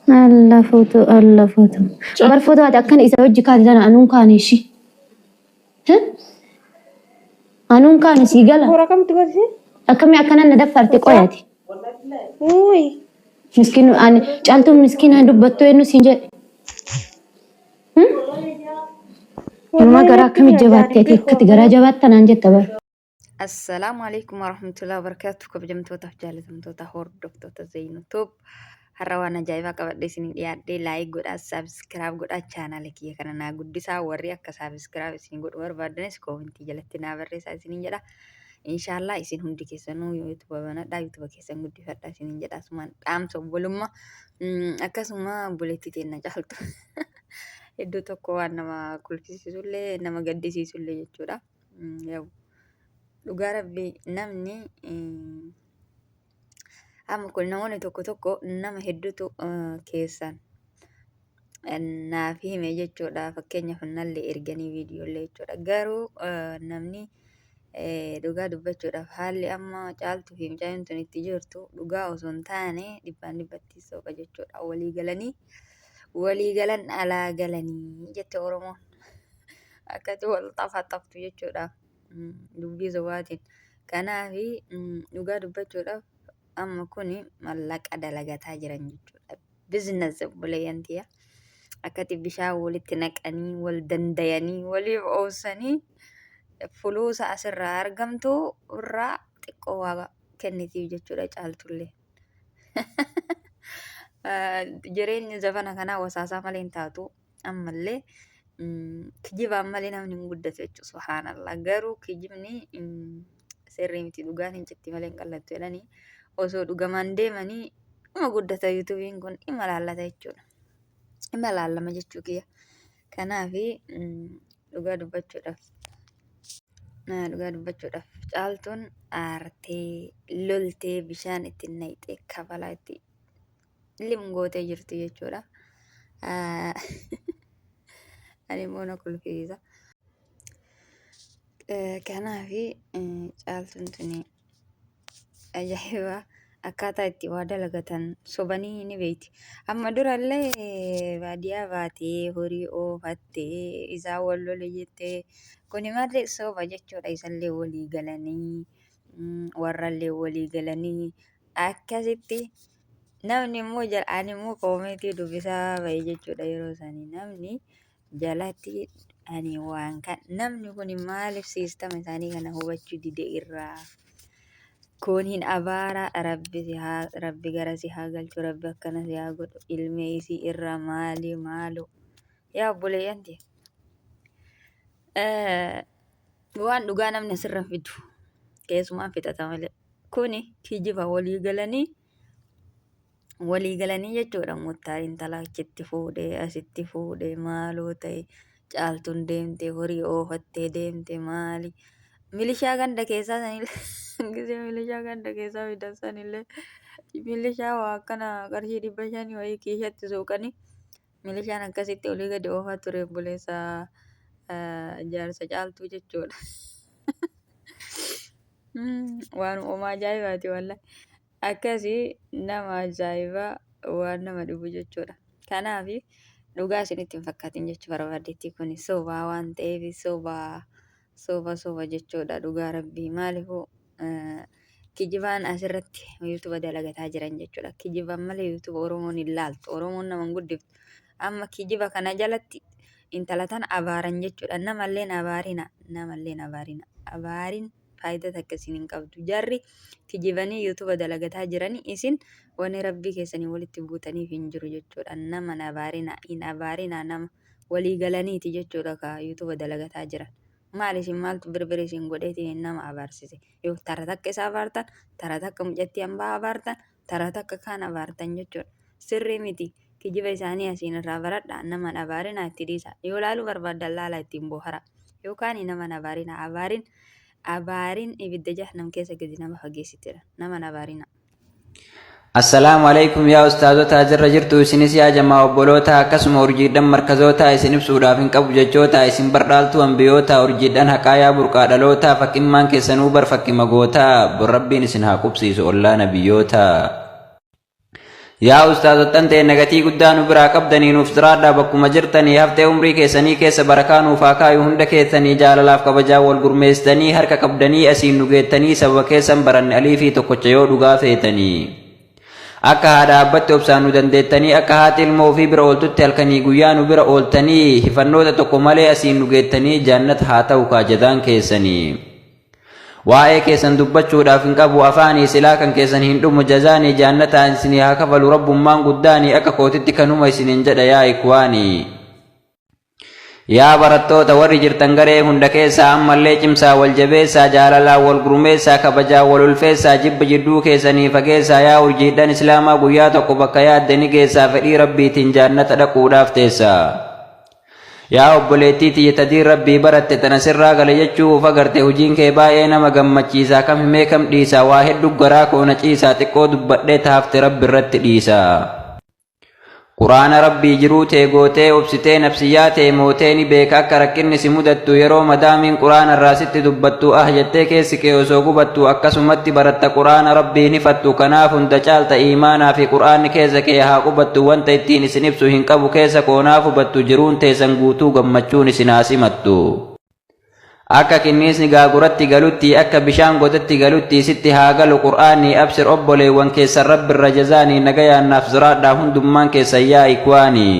الله فوتو الله فوتو بر فوتو هذا كان إذا وجهك هذا أنا كان شيء ها أنا كان سيجلا هو رقم تقول شيء أكمل أكنا ندفرت قويتي وي مسكين أنا جالتو مسكين هندو بتوه إنه سينج ما قرأ كم جواتي كت قرأ جوات تنانجت تبع السلام عليكم ورحمة الله وبركاته كبجمتو تحجالة متو تهور دكتور تزينو توب harrawana ajaa'iba qabadhe isin dhiyaadhe laayik godhaa saabskiraayib godhaa chaanala kiyya kana naa guddisaa warri akka saabskiraayib isin godhu barbaadanis koomentii jalatti naa barreessaa isinin jedha inshaallah isin hundi keessanuu yuutuuba banadhaa yuutuuba keessan guddifadhaa isinin jedha asumaan dhaamsa obbolummaa akkasuma obboleettii teenna caaltu iddoo tokko waan nama kolfisiisullee nama gaddisiisullee jechuudha dhugaa rabbii namni amma kun namoonni tokko nama hedduutu keessan naaf hime jechuudha fakkeenyaaf nallee erganii viidiyoolee jechuudha garuu namni dhugaa dubbachuudhaaf haalli amma caaltuu fi mucaayyoon tun itti jirtu dhugaa osoo hin taane dhibbaan dhibbatti soba jechuudha walii galan alaa galanii jette oromoon akkati wal xafaxaftu jechuudha dubbii sobaatiin kanaafi dhugaa dubbachuudhaaf amma kuni mallaqa dalagataa jiran jechuudha. Biizines buleeyyantiya akkati bishaan walitti naqanii wal dandayanii waliif oofsanii fuluusa asirraa argamtu irraa xiqqoo waa kennitiif jechuudha caaltullee. Jireenyi zafana kanaa wasaasaa malee hin taatu ammallee kijibaan malee namni hin guddatu jechuudha subhaanallah garuu kijibni sirrii miti dhugaan hin citti malee hin qallattu jedhanii. Osoo dhugamaan deemanii ima guddata yuutuubiin kun ima laallata jechuudha. Ima laallama jechuu kiyya. Kanaafi dhugaa dubbachuudhaaf caaltuun aartee loltee bishaan itti naqxee kabalaa itti limgootee jirti jechuudha. Ani immoo na kolfiisa. Kanaafi caaltuun tuni ajaa'iba akkaataa itti waa dalagatan sobanii ni beekti. Amma durallee baadiyyaa baatee horii oofattee isaa wal lole jettee kuni malee soba jechuudha. Isallee walii galanii warrallee walii galanii akkasitti namni immoo ani immoo koomeetii dubbisaa bahe jechuudha yeroo isaanii namni jalatti ani waan kan namni kun maaliif siistama isaanii kana hubachuu dide irraa. Kun hin abaara rabbi gara si haa galchu rabbi akkana si haa godhu ilmee isii irraa maaloo yaa obboleeyyanti waan dhugaa namni asirra fidu keessumaan fixata malee kuni kijiba walii galanii jechuudha. Muttaar intala achitti fuudhee asitti fuudhee maaloo ta'e caaltuun deemtee horii oofattee deemte maali milishaa ganda keessaa sanillee gisee milishaa ganda keessaa fidan sanillee milishaa waa akkana qarshii 500 wayii kiishatti suuqanii milishaan akkasitti olii gadi oofaa ture buleessa jaarsa caaltuu jechuudha. Waan uumaa ajaa'ibaati wallahi akkasii nama ajaa'ibaa waan nama dhibu jechuudha. Kanaafi dhugaa isinitti hin fakkaatin jechuu barbaadetti kuni sobaa waan ta'eef soba jechuudha dhugaa rabbii maaliifuu kijibaan asirratti yuutuuba dalagataa jiran jechuudha. Kijibaan malee yuutuuba Oromoon hin laaltu. Oromoon nama hin guddiftu. Amma kijiba kana jalatti intala tana abaaran jechuudha. Namalleen abaarina. Abaariin faayidaa takka isin hin qabdu. Jarri kijibanii yuutuuba dalagataa jiranii isin wanni rabbii keessanii walitti buutaniif hin jiru jechuudha. Nama hin abaarina nama walii galaniiti jechuudha ka yuutuuba dalagataa jiran. Maal isin maaltu birbiri isin godheetiin nama abaarsise yoo tara takka isa abaartan tara takka mucattii hambaa abaartan tara takka kaan abaartan jechuudha. Sirrii miti kijiba isaanii asiin irraa baradhaa naman abaarina itti dhiisa yoo laaluu barbaaddan laala ittiin boohara yookaan naman abaarina abaariin ibidda jahannam keessa gadi nama fageessitedha naman abaarina. Assalamu alaikum yaa ustaazota jirra jirtu isinis yaa jamaa obboloota akkasuma urjiidhan markazoota isin ibsuudhaaf hin qabu jechoota isin bardhaaltu ambiyoota urjiidhan haqaa yaa burqaa dhaloota fakkimmaan keessanuu bar fakki magoota rabbiin isin haa qubsiisu ollaa nabiyyoota. yaa ustaazottan ta'e nagatii guddaa nu biraa qabdanii nuuf jiraadhaa bakkuma jirtanii haftee umrii keessanii keessa barakaa nuuf haa kaayu hunda keessanii jaalalaaf kabajaa wal gurmeessitanii harka qabdanii asiin nu geettanii sababa keessan baranne alii fi tokkocha yoo dhugaa feetanii akka haadha abbatti obsaan nu dandeettanii akka haati ilmoo ofii bira ooltutti halkanii guyyaa nu bira ooltanii hifannoota tokko malee asiin nu geettanii jaannata haa ta'u kaajadaan keessanii waa'ee keessan dubbachuudhaaf hin qabu afaanii silaa kan keessan hin dhumu jazaanii jaannataan isinii haa kafalu rabbummaan guddaanii akka kootitti kanuma isiniin jedha yaa ikwaanii yaa barattoota warri jirtan garee hunda keessaa ammallee cimsaa wal jabeessaa jaalalaa wal gurmeessaa kabajaa wal ulfeessaa jibba jidduu keessanii fageessaa yaa urjiidhaan islaamaa guyyaa tokko bakka yaaddani geessaa fedhii rabbiitiin jaannata dhaquudhaaf teessaa yaa obboleettii tiyyatadii rabbii baratte tana sirraa gale jechuuf agarte hojiin kee baay'ee nama gammachiisaa kam himee kam dhiisaa waa hedduu garaa koona ciisaa xiqqoo dubbadhee taafte rabbi irratti dhiisaa quraana rabbii jiruu tee gootee obsitee nafsiyyaa tee mootee ni beeka akka rakkinni si mudattu yeroo madaamiin quraana irraa sitti dubbattu jettee keessi kee osoo gubattu akkasumatti baratta quraana rabbii ni fattu kanaaf hunda caalta iimaanaa fi quraanni keessa kee haa qubattu wanta ittiin isin ibsu hin qabu keessa koonaaf hubattu jiruun teessan guutuu gammachuun isin haa simattu akka kinniisni gaaguratti galutti akka bishaan godatti galutti sitti haa galu qur'aanii absir obboleewwan keessan rabbi irra jazaanii nagayaan naaf jiraadhaa hundummaan keessan yaa ikwaanii